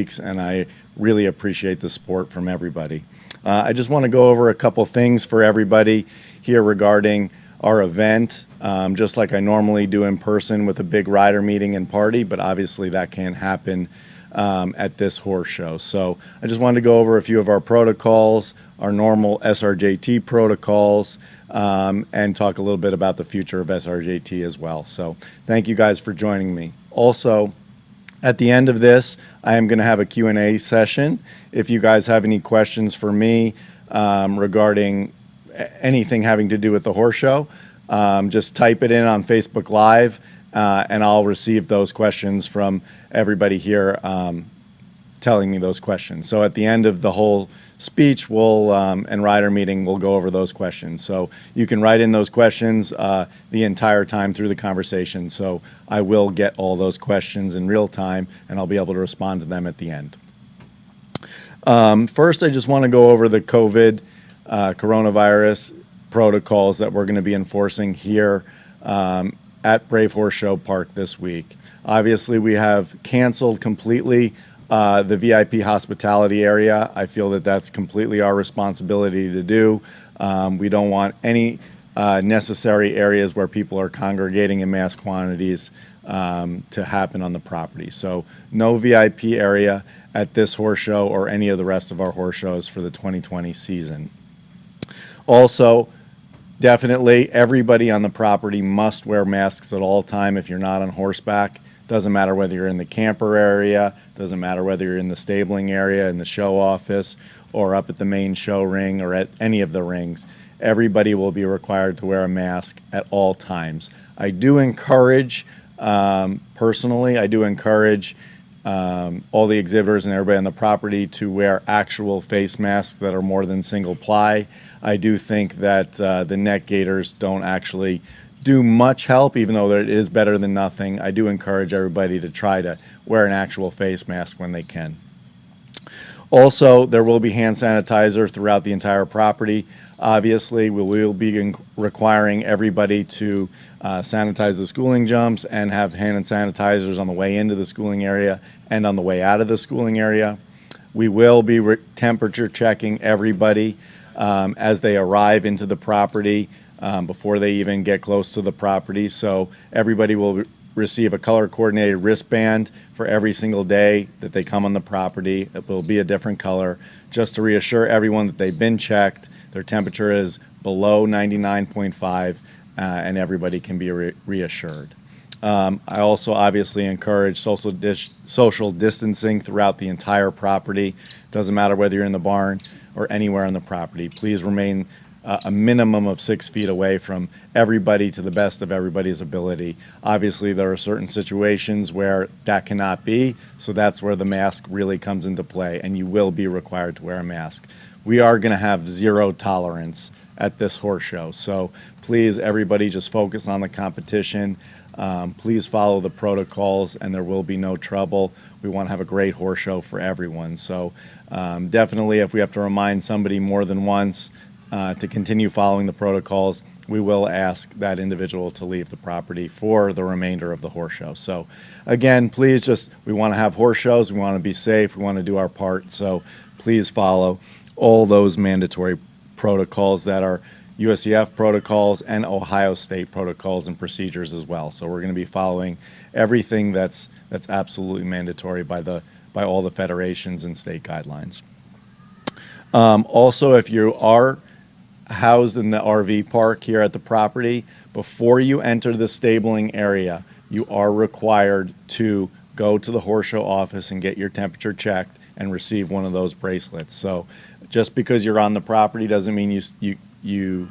and I really appreciate the support from everybody. I just want to go over a couple things for everybody here regarding our event, just like I normally do in person with a big rider meeting and party, but obviously that can't happen at this horse show. So I just wanted to go over a few of our protocols, our normal SRJT protocols, and talk a little bit about the future of SRJT as well. So thank you guys for joining me. Also, at the end of this, I am going to have a Q&A session. If you guys have any questions for me regarding anything having to do with the horse show, just type it in on Facebook Live, and I'll receive those questions from everybody here telling me those questions. So at the end of the whole speech and rider meeting, we'll go over those questions. So you can write in those questions the entire time through the conversation. So I will get all those questions in real time, and I'll be able to respond to them at the end. First, I just want to go over the COVID coronavirus protocols that we're going to be enforcing here at Brave Horse Show Park this week. Obviously, we have canceled completely the VIP hospitality area. I feel that that's completely our responsibility to do. We don't want any necessary areas where people are congregating in mass quantities to happen on the property. So no VIP area at this horse show or any of the rest of our horse shows for the 2020 season. Also, definitely everybody on the property must wear masks at all time if you're not on horseback. Doesn't matter whether you're in the camper area, doesn't matter whether you're in the stabling area, in the show office, or up at the main show ring or at any of the rings. Everybody will be required to wear a mask at all times. I do encourage, personally, I do encourage all the exhibitors and everybody on the property to wear actual face masks that are more than single ply. I do think that the neck gaiters don't actually do much help, even though it is better than nothing. I do encourage everybody to try to wear an actual face mask when they can. Also, there will be hand sanitizer throughout the entire property. Obviously, we will be requiring everybody to sanitize the schooling jumps and have hand sanitizers on the way into the schooling area and on the way out of the schooling area. We will be temperature checking everybody as they arrive into the property before they even get close to the property. So everybody will receive a color-coordinated wristband for every single day that they come on the property. It will be a different color, just to reassure everyone that they've been checked, their temperature is below 99.5, and everybody can be reassured. I also obviously encourage social distancing throughout the entire property. Doesn't matter whether you're in the barn or anywhere on the property. Please remain a minimum of 6 feet away from everybody to the best of everybody's ability. Obviously, there are certain situations where that cannot be, so that's where the mask really comes into play, and you will be required to wear a mask. We are going to have zero tolerance at this horse show, so please, everybody, just focus on the competition. Please follow the protocols, and there will be no trouble. We want to have a great horse show for everyone. So definitely, if we have to remind somebody more than once to continue following the protocols, we will ask that individual to leave the property for the remainder of the horse show. So again, please we want to have horse shows, we want to be safe, we want to do our part, so please follow all those mandatory protocols that are USEF protocols and Ohio State protocols and procedures as well. So we're going to be following everything that's absolutely mandatory by all the federations and state guidelines. Also, if you are housed in the RV park here at the property, before you enter the stabling area, you are required to go to the horse show office and get your temperature checked and receive one of those bracelets. So just because you're on the property doesn't mean you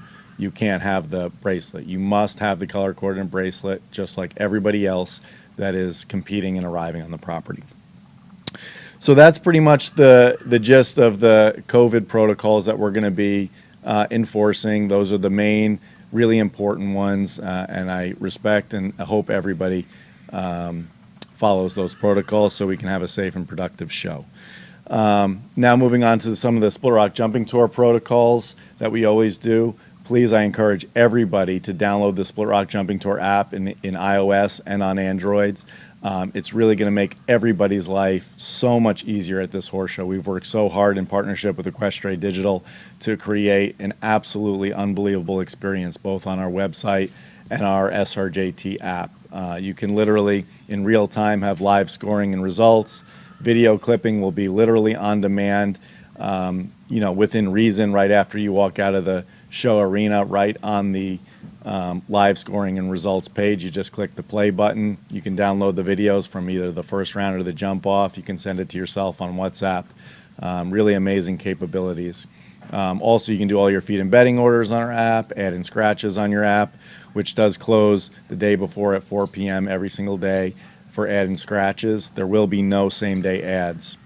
can't have the bracelet. You must have the color coordinate bracelet just like everybody else that is competing and arriving on the property. So that's pretty much the gist of the COVID protocols that we're going to be enforcing. Those are the main, really important ones, and I respect and I hope everybody follows those protocols so we can have a safe and productive show. Now moving on to some of the Split Rock Jumping Tour protocols that we always do. Please, I encourage everybody to download the Split Rock Jumping Tour app in iOS and on Androids. It's really going to make everybody's life so much easier at this horse show. We've worked so hard in partnership with Equestrian Digital to create an absolutely unbelievable experience, both on our website and our SRJT app. You can literally, in real time, have live scoring and results. Video clipping will be literally on demand, within reason, right after you walk out of the show arena, right on the live scoring and results page. You just click the play button. You can download the videos from either the first round or the jump off. You can send it to yourself on WhatsApp. Really amazing capabilities. Also, you can do all your feed and betting orders on our app, add in scratches on your app, which does close the day before at 4 p.m. every single day for add and scratches. There will be no same day ads.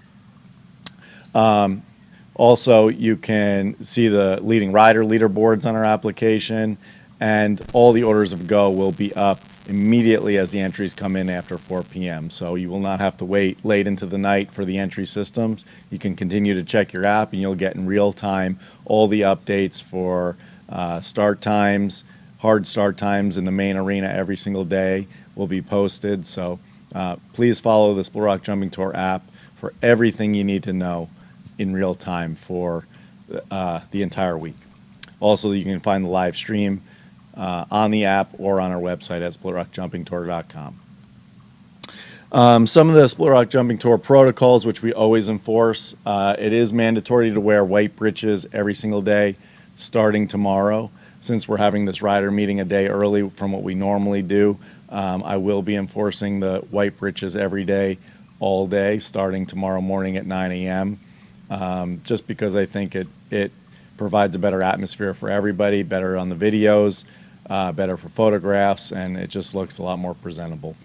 Also, you can see the leading rider leaderboards on our application, and all the orders of go will be up immediately as the entries come in after 4 p.m. So you will not have to wait late into the night for the entry systems. You can continue to check your app, and you'll get in real time all the updates for start times, hard start times in the main arena every single day will be posted. So please follow the Split Rock Jumping Tour app for everything you need to know in real time for the entire week. Also, you can find the live stream on the app or on our website at splitrockjumpingtour.com. Some of the Split Rock Jumping Tour protocols, which we always enforce, it is mandatory to wear white breeches every single day starting tomorrow. Since we're having this rider meeting a day early from what we normally do, I will be enforcing the white breeches every day, all day, starting tomorrow morning at 9 a.m. Just because I think it provides a better atmosphere for everybody, better on the videos, better for photographs, and it just looks a lot more presentable.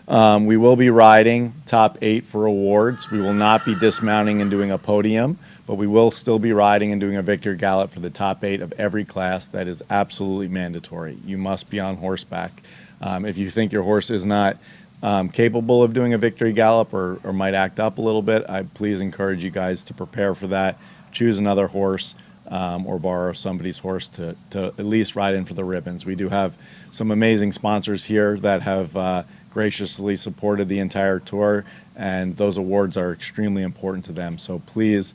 We will be riding top 8 for awards. We will not be dismounting and doing a podium, but we will still be riding and doing a victory gallop for the top 8 of every class. That is absolutely mandatory. You must be on horseback. If you think your horse is not capable of doing a victory gallop or might act up a little bit, I please encourage you guys to prepare for that. Choose another horse or borrow somebody's horse to at least ride in for the ribbons. We do have some amazing sponsors here that have graciously supported the entire tour, and those awards are extremely important to them. So please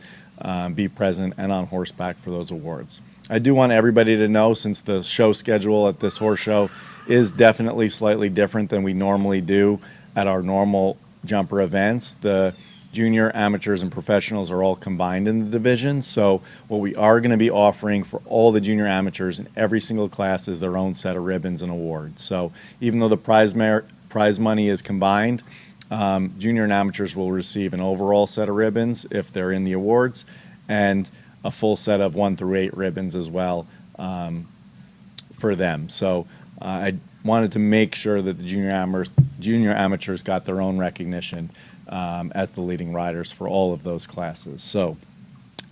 be present and on horseback for those awards. I do want everybody to know, since the show schedule at this horse show is definitely slightly different than we normally do at our normal jumper events, the junior, amateurs, and professionals are all combined in the division. So what we are going to be offering for all the junior amateurs in every single class is their own set of ribbons and awards. So even though the prize money is combined, junior and amateurs will receive an overall set of ribbons if they're in the awards, and a full set of 1 through 8 ribbons as well for them. So I wanted to make sure that the junior amateurs got their own recognition as the leading riders for all of those classes. So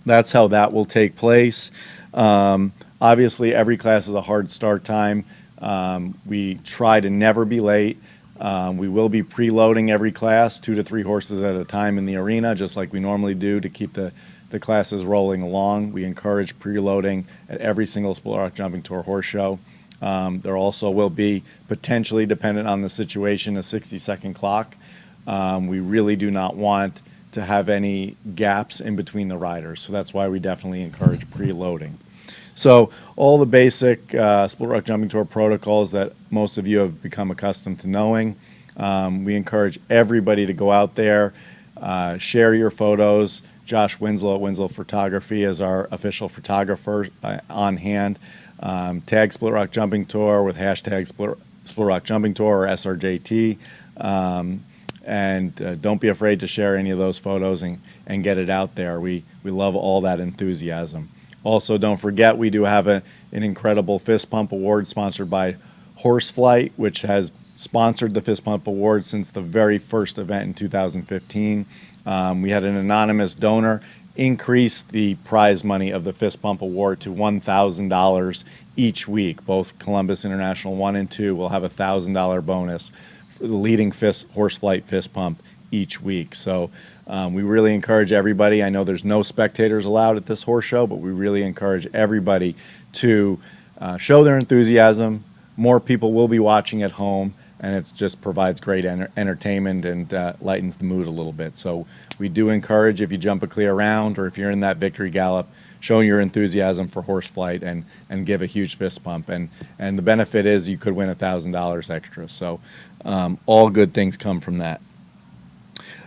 that's how that will take place. Obviously, every class is a hard start time. We try to never be late. We will be preloading every class 2 to 3 horses at a time in the arena, just like we normally do, to keep the classes rolling along. We encourage preloading at every single Split Rock Jumping Tour horse show. There also will be, potentially dependent on the situation, a 60-second clock. We really do not want to have any gaps in between the riders, so that's why we definitely encourage preloading. So all the basic Split Rock Jumping Tour protocols that most of you have become accustomed to knowing. We encourage everybody to go out there, share your photos. Josh Winslow at Winslow Photography is our official photographer on hand. Tag Split Rock Jumping Tour with hashtag Split Rock Jumping Tour or SRJT. And don't be afraid to share any of those photos and get it out there. We love all that enthusiasm. Also, don't forget, we do have an incredible Fist Pump Award sponsored by Horseflight, which has sponsored the Fist Pump Award since the very first event in 2015. We had an anonymous donor increase the prize money of the Fist Pump Award to $1,000 each week. Both Columbus International 1 and 2 will have a $1,000 bonus for the leading Horseflight Fist Pump each week. So we really encourage everybody. I know there's no spectators allowed at this horse show, but we really encourage everybody to show their enthusiasm. More people will be watching at home, and it just provides great entertainment and lightens the mood a little bit. So we do encourage, if you jump a clear round or if you're in that victory gallop, showing your enthusiasm for horseflight and give a huge fist pump. And the benefit is you could win $1,000 extra. So all good things come from that.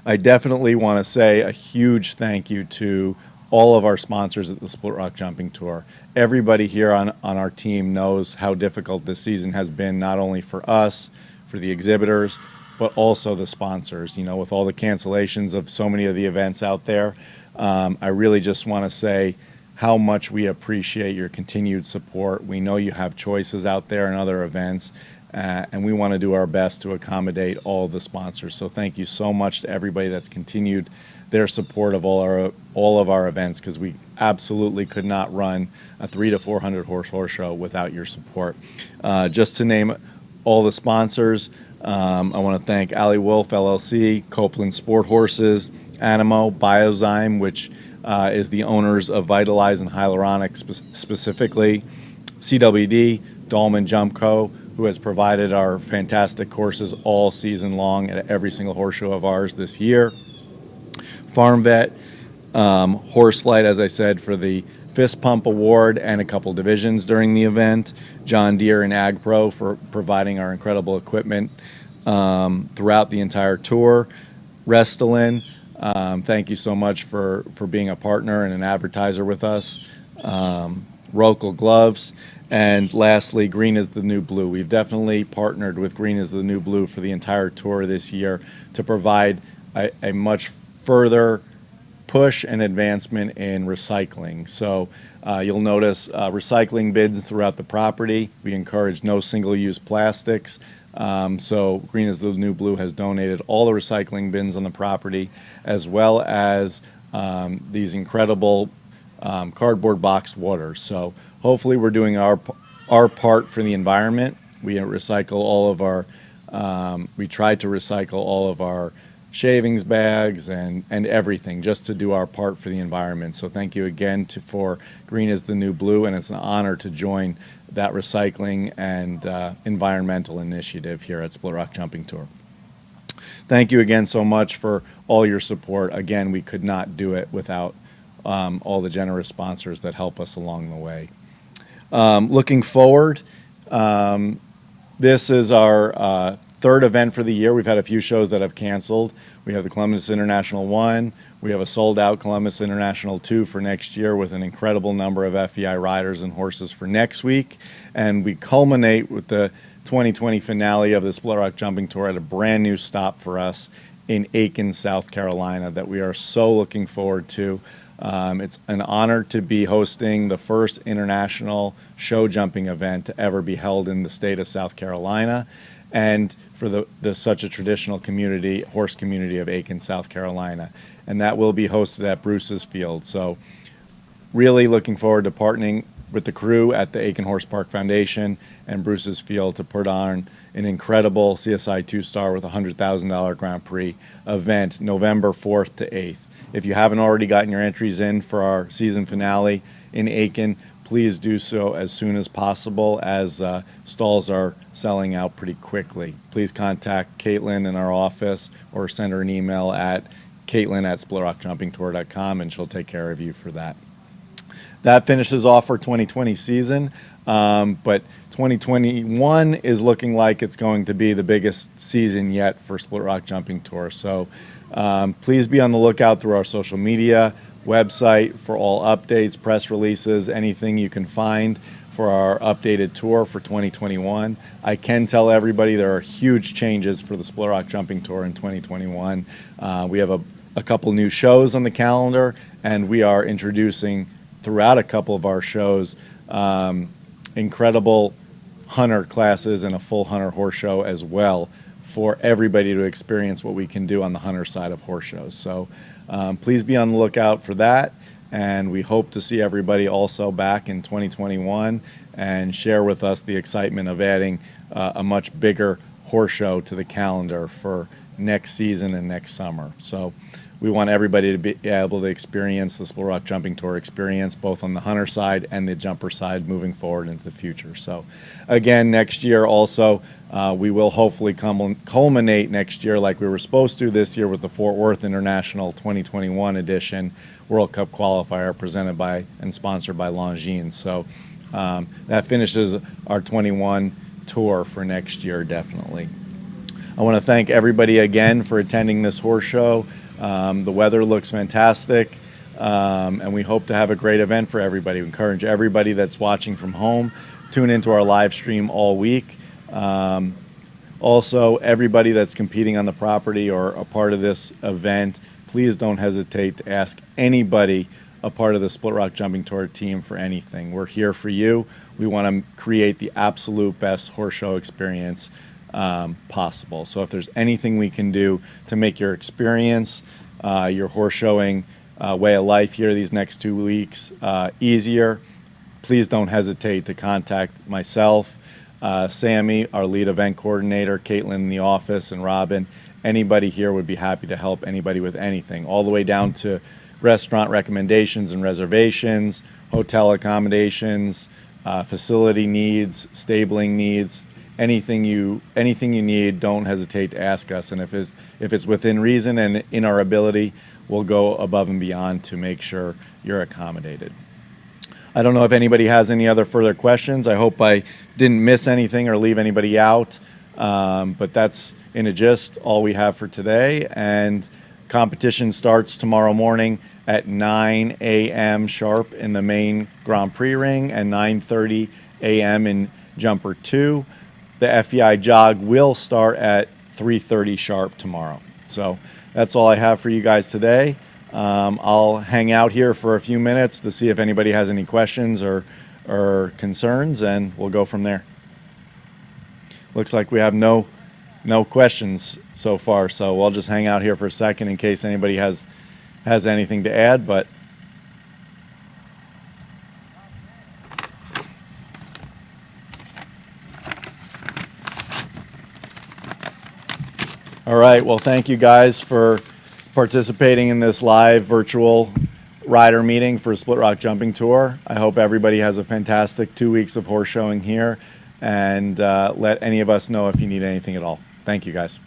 I definitely want to say a huge thank you to all of our sponsors at the Split Rock Jumping Tour. Everybody here on our team knows how difficult this season has been, not only for us, for the exhibitors, but also the sponsors. You know, with all the cancellations of so many of the events out there, I really just want to say how much we appreciate your continued support. We know you have choices out there in other events, and we want to do our best to accommodate all the sponsors. So thank you so much to everybody that's continued their support of all of our events, because we absolutely could not run a 300 to 400 horse show without your support. Just to name all the sponsors, I want to thank Alley Wolf LLC, Copeland Sport Horses, Animo, Biozyme, which is the owners of Vitalize and Hyaluronic specifically, CWD, Dahlman Jump Co., who has provided our fantastic courses all season long at every single horse show of ours this year, Farm Vet, Horseflight, as I said, for the Fist Pump Award and a couple divisions during the event, John Deere and Ag Pro for providing our incredible equipment throughout the entire tour, Restylane, thank you so much for being a partner and an advertiser with us, Rocal Gloves, and lastly, Green is the New Blue. We've definitely partnered with Green is the New Blue for the entire tour this year to provide a much further push and advancement in recycling. So you'll notice recycling bins throughout the property. We encourage no single-use plastics. So Green is the New Blue has donated all the recycling bins on the property, as well as these incredible cardboard box waters. So hopefully we're doing our part for the environment. We recycle all of our, we try to recycle all of our shavings bags and everything, just to do our part for the environment. So thank you again for Green is the New Blue, and it's an honor to join that recycling and environmental initiative here at Split Rock Jumping Tour. Thank you again so much for all your support. Again, we could not do it without all the generous sponsors that help us along the way. Looking forward, this is our third event for the year. We've had a few shows that have canceled. We have the Columbus International 1. We have a sold-out Columbus International 2 for next year with an incredible number of FEI riders and horses for next week. And we culminate with the 2020 finale of the Split Rock Jumping Tour at a brand new stop for us in Aiken, South Carolina, that we are so looking forward to. It's an honor to be hosting the first international show jumping event to ever be held in the state of South Carolina, and for the such a traditional community, horse community of Aiken, South Carolina. And that will be hosted at Bruce's Field. So really looking forward to partnering with the crew at the Aiken Horse Park Foundation and Bruce's Field to put on an incredible CSI 2-star with a $100,000 Grand Prix event November 4th to 8th. If you haven't already gotten your entries in for our season finale in Aiken, please do so as soon as possible, as stalls are selling out pretty quickly. Please contact Caitlin in our office or send her an email at caitlin@splitrockjumpingtour.com, and she'll take care of you for that. That finishes off our 2020 season, but 2021 is looking like it's going to be the biggest season yet for Split Rock Jumping Tour. So please be on the lookout through our social media, website for all updates, press releases, anything you can find for our updated tour for 2021. I can tell everybody there are huge changes for the Split Rock Jumping Tour in 2021. We have a couple new shows on the calendar, and we are introducing throughout a couple of our shows incredible hunter classes and a full hunter horse show as well, for everybody to experience what we can do on the hunter side of horse shows. So please be on the lookout for that, and we hope to see everybody also back in 2021 and share with us the excitement of adding a much bigger horse show to the calendar for next season and next summer. So we want everybody to be able to experience the Split Rock Jumping Tour experience, both on the hunter side and the jumper side, moving forward into the future. So, again, next year also, we will hopefully culminate next year like we were supposed to this year with the Fort Worth International 2021 edition World Cup qualifier presented by and sponsored by Longines. So that finishes our 21 tour for next year, definitely. I want to thank everybody again for attending this horse show. The weather looks fantastic, and we hope to have a great event for everybody. We encourage everybody that's watching from home, tune into our live stream all week. Also, everybody that's competing on the property or a part of this event, please don't hesitate to ask anybody a part of the Split Rock Jumping Tour team for anything. We're here for you. We want to create the absolute best horse show experience possible. So if there's anything we can do to make your experience, your horse showing way of life here these next 2 weeks easier, please don't hesitate to contact myself, Sammy, our lead event coordinator, Caitlin in the office, and Robin. Anybody here would be happy to help anybody with anything, all the way down to restaurant recommendations and reservations, hotel accommodations, facility needs, stabling needs. Anything you need, don't hesitate to ask us. And if it's within reason and in our ability, we'll go above and beyond to make sure you're accommodated. I don't know if anybody has any other further questions. I hope I didn't miss anything or leave anybody out. But that's, in a gist, all we have for today. And competition starts tomorrow morning at 9 a.m. sharp in the main Grand Prix ring and 9:30 a.m. in Jumper 2. The FEI jog will start at 3:30 sharp tomorrow. So that's all I have for you guys today. I'll hang out here for a few minutes to see if anybody has any questions or concerns, and we'll go from there. Looks like we have no questions so far, so we'll just hang out here for a second in case anybody has anything to add. But all right, well, thank you guys for participating in this live virtual rider meeting for Split Rock Jumping Tour. I hope everybody has a fantastic 2 weeks of horse showing here, and let any of us know if you need anything at all. Thank you, guys.